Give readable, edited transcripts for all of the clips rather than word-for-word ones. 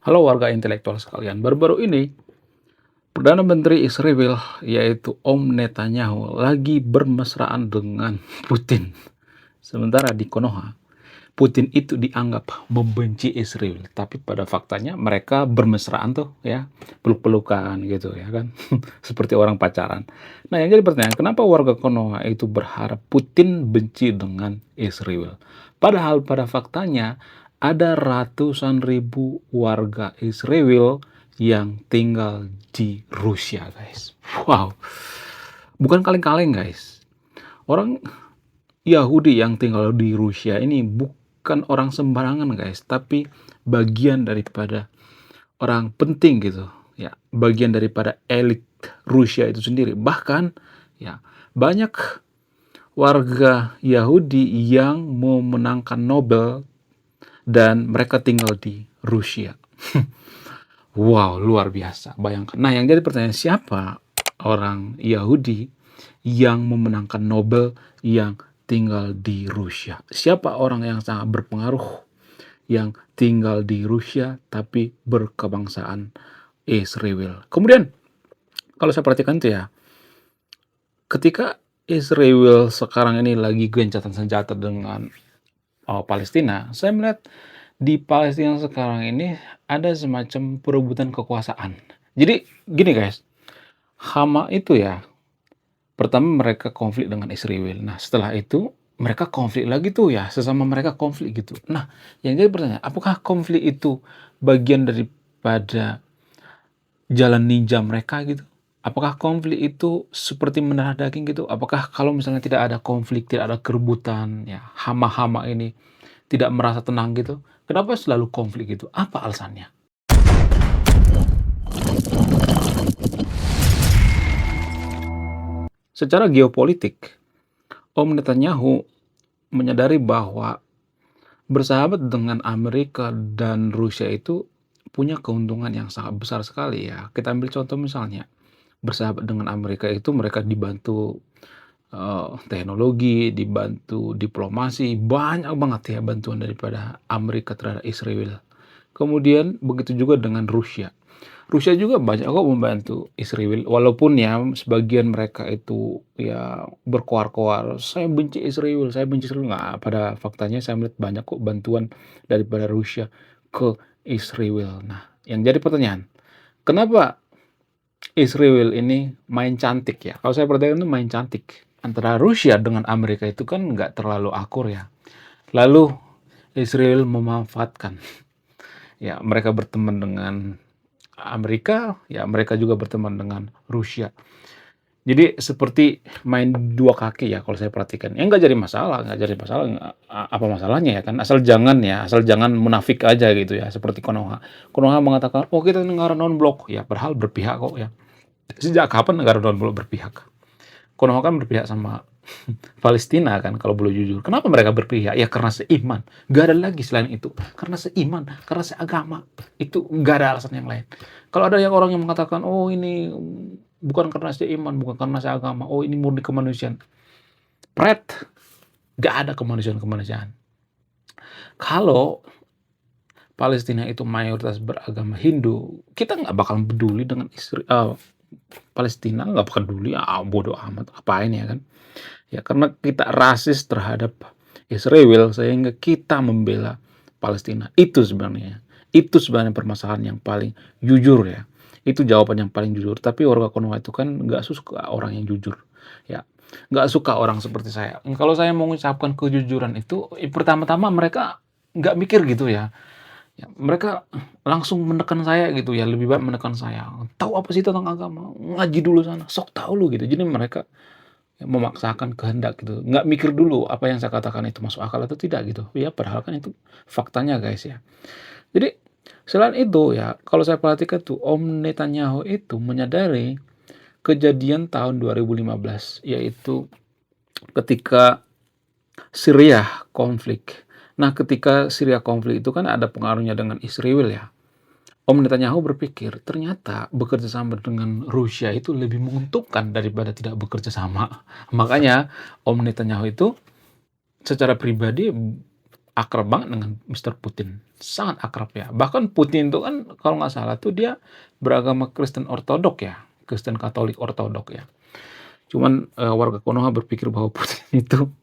Halo warga intelektual sekalian, baru-baru ini Perdana Menteri Israel yaitu Om Netanyahu lagi bermesraan dengan Putin. Sementara di Konoha, Putin itu dianggap membenci Israel, tapi pada faktanya mereka bermesraan tuh ya, peluk-pelukan gitu ya kan, seperti orang pacaran. Nah yang jadi pertanyaan, kenapa warga Konoha itu berharap Putin benci dengan Israel? Padahal pada faktanya ada ratusan ribu warga Israel yang tinggal di Rusia, guys. Wow, bukan kaleng-kaleng, guys. Orang Yahudi yang tinggal di Rusia ini bukan orang sembarangan, guys, tapi bagian daripada orang penting gitu, ya, bagian daripada elit Rusia itu sendiri. Bahkan, ya, banyak warga Yahudi yang memenangkan Nobel dan mereka tinggal di Rusia. Wow, luar biasa. Bayangkan. Nah, yang jadi pertanyaan, siapa orang Yahudi yang memenangkan Nobel yang tinggal di Rusia? Siapa orang yang sangat berpengaruh yang tinggal di Rusia tapi berkebangsaan Israel? Kemudian, kalau saya perhatikan itu ya, ketika Israel sekarang ini lagi gencatan senjata dengan Palestina, saya melihat di Palestina sekarang ini ada semacam perebutan kekuasaan. Jadi gini guys, Hama itu ya, pertama mereka konflik dengan Israel. Nah setelah itu mereka konflik lagi tuh ya, sesama mereka konflik gitu. Nah yang jadi pertanyaan, apakah konflik itu bagian daripada jalan ninja mereka gitu? Apakah konflik itu seperti mendarah daging gitu? Apakah kalau misalnya tidak ada konflik, tidak ada kerebutan, ya hama-hama ini tidak merasa tenang gitu? Kenapa selalu konflik gitu? Apa alasannya? Secara geopolitik, Om Netanyahu menyadari bahwa bersahabat dengan Amerika dan Rusia itu punya keuntungan yang sangat besar sekali ya. Kita ambil contoh misalnya, bersahabat dengan Amerika itu mereka dibantu teknologi, dibantu diplomasi, banyak banget ya bantuan daripada Amerika terhadap Israel. Kemudian begitu juga dengan Rusia. Rusia juga banyak kok membantu Israel, walaupun ya sebagian mereka itu ya berkoar-koar, saya benci Israel, nggak, pada faktanya saya melihat banyak kok bantuan daripada Rusia ke Israel. Nah, yang jadi pertanyaan, kenapa Israel ini main cantik ya? Kalau saya perhatikan itu main cantik. Antara Rusia dengan Amerika itu kan nggak terlalu akur ya. Lalu Israel memanfaatkan, ya mereka berteman dengan Amerika, ya mereka juga berteman dengan Rusia. Jadi seperti main dua kaki ya kalau saya perhatikan. Ya nggak jadi masalah, apa masalahnya ya kan? Asal jangan munafik aja gitu ya. Seperti Konoha. Konoha mengatakan, oh kita negara non-blok. Ya padahal berpihak kok ya. Sejak kapan negara non-blok berpihak? Konoha kan berpihak sama Palestina kan kalau boleh jujur. Kenapa mereka berpihak? Ya karena seiman. Gak ada lagi selain itu. Karena seiman, karena seagama. Itu gak ada alasan yang lain. Kalau ada yang orang yang mengatakan, oh ini bukan karena seiman, bukan karena seagama, oh ini murni kemanusiaan. Pret, gak ada kemanusiaan-kemanusiaan. Kalau Palestina itu mayoritas beragama Hindu, kita nggak bakal peduli dengan Palestina, nggak bakal peduli, bodoh amat, apain ya kan. Ya karena kita rasis terhadap Israel sehingga kita membela Palestina. Itu sebenarnya permasalahan yang paling jujur ya. Itu jawaban yang paling jujur. Tapi warga Konoha itu kan nggak suka orang yang jujur. Ya, nggak suka orang seperti saya. Kalau saya mengucapkan kejujuran itu, pertama-tama mereka nggak mikir gitu ya. Ya, mereka langsung menekan saya gitu ya, lebih baik menekan saya. Tahu apa sih tentang agama? Ngaji dulu sana, sok tahu lu gitu. Jadi mereka memaksakan kehendak gitu, nggak mikir dulu apa yang saya katakan itu masuk akal atau tidak gitu. Ya padahal kan itu faktanya guys ya. Jadi selain itu ya, kalau saya perhatikan tuh Om Netanyahu itu menyadari kejadian tahun 2015, yaitu ketika Syria konflik. Nah ketika Syria konflik itu kan ada pengaruhnya dengan Israel ya. Om Netanyahu berpikir ternyata bekerja sama dengan Rusia itu lebih menguntungkan daripada tidak bekerja sama. Makanya Om Netanyahu itu secara pribadi akrab banget dengan Mister Putin, sangat akrab ya. Bahkan Putin itu kan kalau nggak salah tuh dia beragama Kristen Ortodok ya, Kristen Katolik Ortodok ya. Cuman, warga Konoha berpikir bahwa Putin itu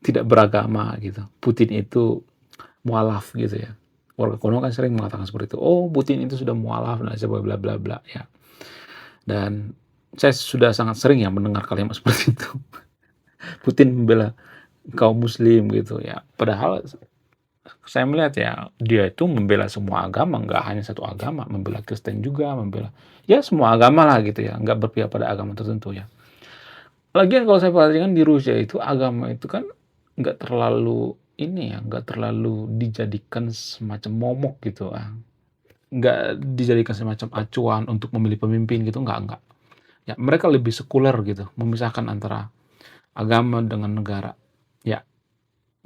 tidak beragama gitu, Putin itu mualaf gitu ya. Warga Konoha kan sering mengatakan seperti itu, "Oh, Putin itu sudah mualaf dan bla bla bla ya." Dan saya sudah sangat sering ya mendengar kalimat seperti itu. Putin membela kaum muslim gitu ya. Padahal saya melihat ya, dia itu membela semua agama, nggak hanya satu agama, membela Kristen juga, membela ya semua agama lah gitu ya, nggak berpihak pada agama tertentu ya. Lagian kalau saya perhatikan di Rusia itu agama itu kan nggak terlalu ini ya, nggak terlalu dijadikan semacam momok gitu, nggak dijadikan semacam acuan untuk memilih pemimpin gitu, nggak. Ya, mereka lebih sekuler gitu, memisahkan antara agama dengan negara. Ya,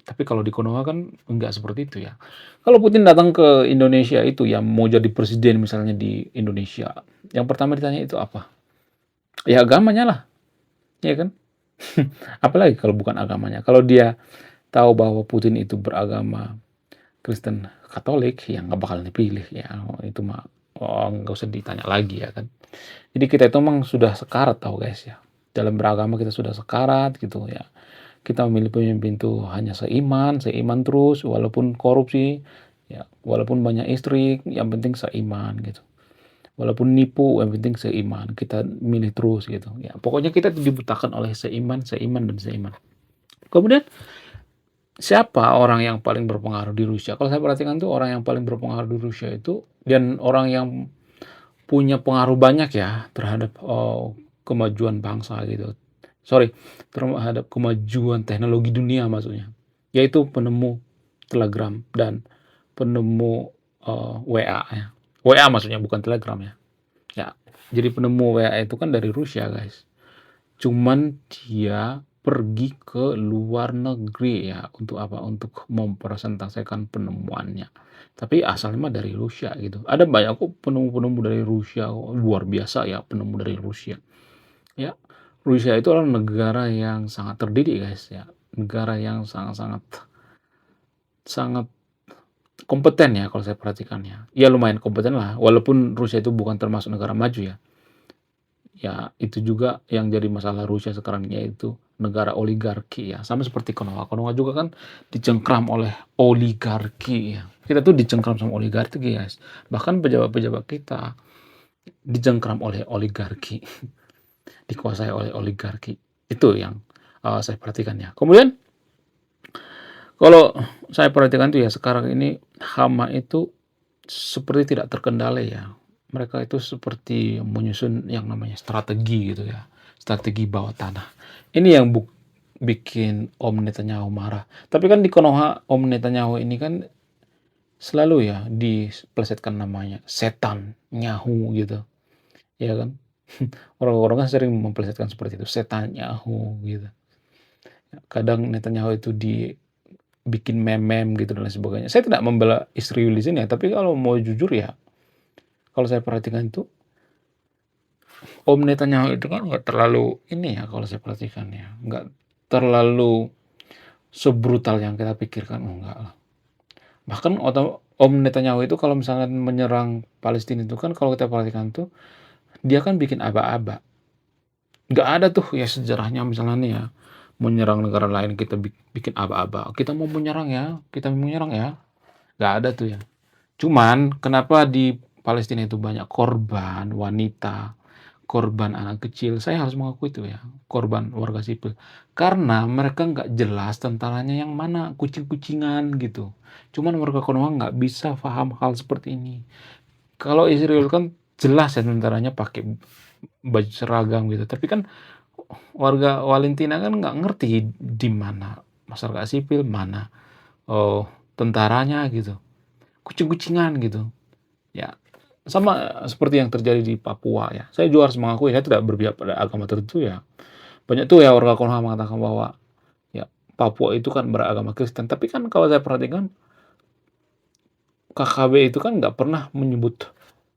tapi kalau di Konoha kan enggak seperti itu ya. Kalau Putin datang ke Indonesia itu ya, mau jadi presiden misalnya di Indonesia, yang pertama ditanya itu apa? Ya agamanya lah, ya kan? Apalagi kalau bukan agamanya. Kalau dia tahu bahwa Putin itu beragama Kristen Katolik, ya nggak bakal dipilih ya. Itu mah nggak usah ditanya lagi ya kan. Jadi kita itu memang sudah sekarat tahu guys ya. Dalam beragama kita sudah sekarat gitu ya. Kita memilih pemimpin itu hanya seiman, seiman terus walaupun korupsi, ya walaupun banyak istri, yang penting seiman gitu. Walaupun nipu, yang penting seiman. Kita milih terus gitu. Ya, pokoknya kita dibutakan oleh seiman, seiman dan seiman. Kemudian siapa orang yang paling berpengaruh di Rusia? Kalau saya perhatikan tuh orang yang paling berpengaruh di Rusia itu dan orang yang punya pengaruh banyak ya terhadap kemajuan bangsa gitu. Sorry, terhadap kemajuan teknologi dunia maksudnya. Yaitu penemu Telegram dan penemu WA ya. WA maksudnya bukan Telegram ya. Ya, jadi penemu WA itu kan dari Rusia guys. Cuman dia pergi ke luar negeri ya, untuk apa? Untuk mempresentasikan penemuannya. Tapi asalnya mah dari Rusia gitu. Ada banyak kok penemu-penemu dari Rusia, luar biasa ya penemu dari Rusia. Ya, Rusia itu adalah negara yang sangat terdidik guys ya. Negara yang sangat-sangat sangat kompeten ya kalau saya perhatikan ya. Ya lumayan kompeten lah, walaupun Rusia itu bukan termasuk negara maju ya. Ya, itu juga yang jadi masalah Rusia sekarang yaitu negara oligarki ya. Sama seperti Konoha. Konoha juga kan dicengkram oleh oligarki ya. Kita tuh dicengkram sama oligarki guys. Bahkan pejabat-pejabat kita dicengkram oleh oligarki, dikuasai oleh oligarki. Itu yang saya perhatikan ya. Kemudian kalau saya perhatikan tuh ya sekarang ini hama itu seperti tidak terkendali ya. Mereka itu seperti menyusun yang namanya strategi gitu ya, strategi bawah tanah. Ini yang bikin Om Netanyahu marah. Tapi kan di Konoha Om Netanyahu ini kan selalu ya diplesetkan namanya setan Nyahu gitu, ya kan? Orang-orang kan sering memplesetkan seperti itu, setan Nyahu gitu. Kadang Netanyahu itu dibikin meme gitu dan lain sebagainya. Saya tidak membela Israel di sini ya, tapi kalau mau jujur ya, kalau saya perhatikan itu Om Netanyahu itu kan nggak terlalu ini ya kalau saya perhatikan ya, nggak terlalu sebrutal yang kita pikirkan, enggak lah. Bahkan Om Netanyahu itu kalau misalnya menyerang Palestina itu kan kalau kita perhatikan tuh, dia kan bikin aba-aba. Nggak ada tuh ya sejarahnya misalnya nih ya, menyerang negara lain kita bikin aba-aba. Kita mau menyerang ya, kita mau menyerang ya. Nggak ada tuh ya. Cuman kenapa di Palestina itu banyak korban wanita, korban anak kecil, saya harus mengakui itu ya, korban warga sipil. Karena mereka nggak jelas tentaranya yang mana, kucing-kucingan gitu. Cuman warga Konoha nggak bisa paham hal seperti ini. Kalau Israel kan jelas ya tentaranya pakai baju seragam gitu. Tapi kan warga Palestina kan nggak ngerti di mana masyarakat sipil, mana tentaranya gitu. Kucing-kucingan gitu. Ya, sama seperti yang terjadi di Papua ya. Saya juga harus mengakui saya tidak berpihak pada agama tertentu ya. Banyak tuh ya warga Konoha mengatakan bahwa ya Papua itu kan beragama Kristen. Tapi kan kalau saya perhatikan KKB itu kan nggak pernah menyebut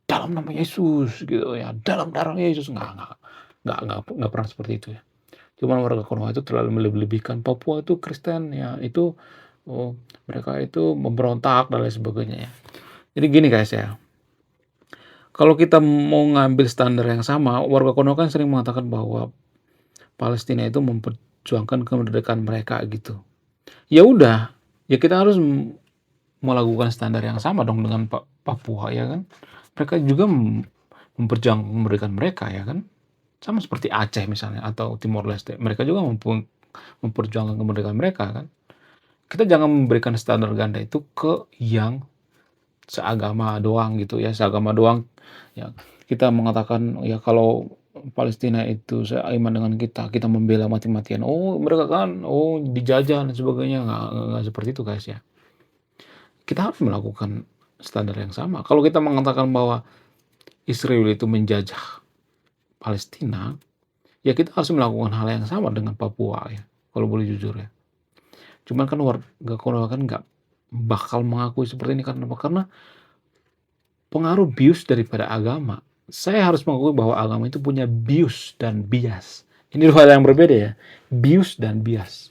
dalam nama Yesus gitu ya, dalam darah Yesus nggak pernah seperti itu ya. Cuman warga Konoha itu terlalu melebih-lebihkan Papua itu Kristen ya, itu oh mereka itu memberontak dan lain sebagainya ya. Jadi gini guys ya, kalau kita mau ngambil standar yang sama, warga kuno kan sering mengatakan bahwa Palestina itu memperjuangkan kemerdekaan mereka gitu. Ya udah, ya kita harus melakukan standar yang sama dong dengan Papua ya kan. Mereka juga memperjuangkan kemerdekaan mereka ya kan. Sama seperti Aceh misalnya atau Timor Leste, mereka juga memperjuangkan kemerdekaan mereka kan. Kita jangan memberikan standar ganda itu ke yang seagama doang gitu ya, seagama doang. Ya, kita mengatakan ya kalau Palestina itu seiman dengan kita, kita membela mati-matian. Oh, mereka kan oh dijajah dan sebagainya. Nggak seperti itu guys ya. Kita harus melakukan standar yang sama. Kalau kita mengatakan bahwa Israel itu menjajah Palestina, ya kita harus melakukan hal yang sama dengan Papua ya. Kalau boleh jujur ya. Cuman kan warga Konoha kan nggak bakal mengakui seperti ini karena apa? Karena pengaruh bius daripada agama. Saya harus mengakui bahwa agama itu punya bius dan bias. Ini dua hal yang berbeda ya. Bius dan bias.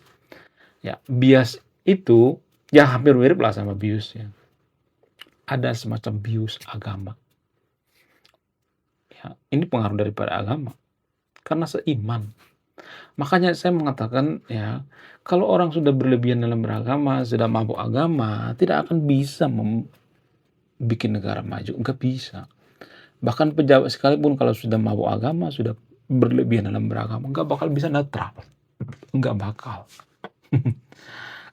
Ya, bias itu ya hampir mirip lah sama bius ya. Ada semacam bius agama. Ya, ini pengaruh daripada agama. Karena seiman. Makanya saya mengatakan ya, kalau orang sudah berlebihan dalam beragama, sudah mabuk agama, tidak akan bisa bikin negara maju. Nggak bisa. Bahkan pejabat sekalipun kalau sudah mabuk agama, sudah berlebihan dalam beragama, nggak bakal bisa netral. Nggak bakal.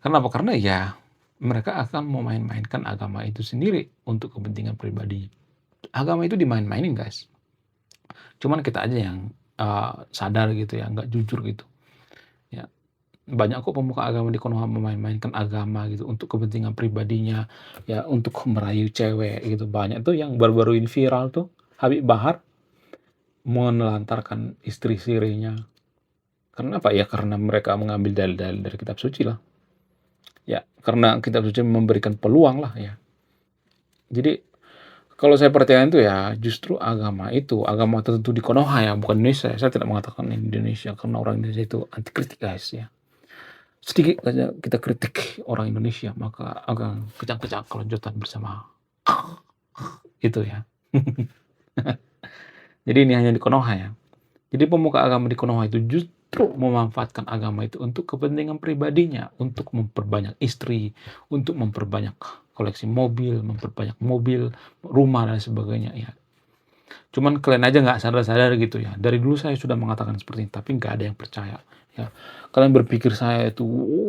Kenapa? Karena ya mereka akan memain-mainkan agama itu sendiri untuk kepentingan pribadi. Agama itu dimain-mainin guys. Cuman kita aja yang sadar gitu ya, nggak jujur gitu. Ya, banyak kok pemuka agama di Konoha memain-mainkan agama gitu untuk kepentingan pribadinya, ya untuk merayu cewek gitu. Banyak tuh yang baru-baru ini viral tuh, Habib Bahar menelantarkan istri sirinya. Karena apa? Ya karena mereka mengambil dalil-dalil dari kitab suci lah. Ya, karena kitab suci memberikan peluang lah ya. Jadi kalau saya perhatikan itu ya justru agama tertentu di Konoha ya, bukan Indonesia. Saya tidak mengatakan Indonesia karena orang Indonesia itu anti kritik guys ya. Sedikit saja kita kritik orang Indonesia, maka akan kejang-kejang kelonjotan bersama. Itu ya. Jadi ini hanya di Konoha ya. Jadi pemuka agama di Konoha itu justru memanfaatkan agama itu untuk kepentingan pribadinya, untuk memperbanyak istri, untuk memperbanyak koleksi mobil, memperbanyak mobil, rumah dan sebagainya ya. Cuman kalian aja nggak sadar-sadar gitu ya. Dari dulu saya sudah mengatakan seperti ini, tapi nggak ada yang percaya. Ya, kalian berpikir saya itu,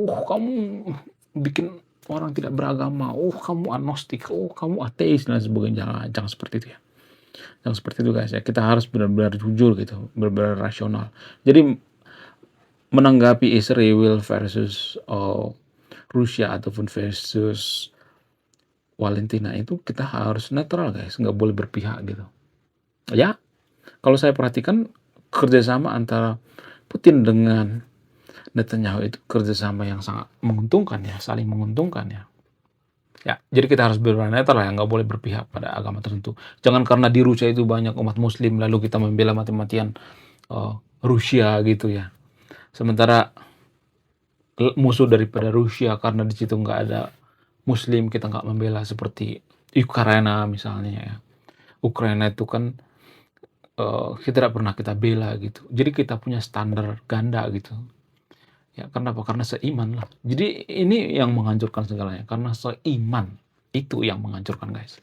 kamu bikin orang tidak beragama, kamu agnostik, kamu ateis dan sebagainya. Jangan seperti itu ya. Jangan seperti itu guys ya. Kita harus benar-benar jujur gitu, benar-benar rasional. Jadi menanggapi Israel versus Rusia ataupun versus Valentina itu kita harus netral guys, nggak boleh berpihak gitu. Ya, kalau saya perhatikan kerjasama antara Putin dengan Netanyahu itu kerjasama yang sangat menguntungkan ya, saling menguntungkan ya. Ya, jadi kita harus benar-benar netral ya, nggak boleh berpihak pada agama tertentu. Jangan karena di Rusia itu banyak umat Muslim lalu kita membela mati-matian Rusia gitu ya. Sementara musuh daripada Rusia karena di situ nggak ada Muslim kita nggak membela seperti Ukraina misalnya ya. Ukraina itu kan kita tidak pernah kita bela gitu. Jadi kita punya standar ganda gitu. Ya, kenapa? Karena seiman lah. Jadi ini yang menghancurkan segalanya. Karena seiman itu yang menghancurkan guys.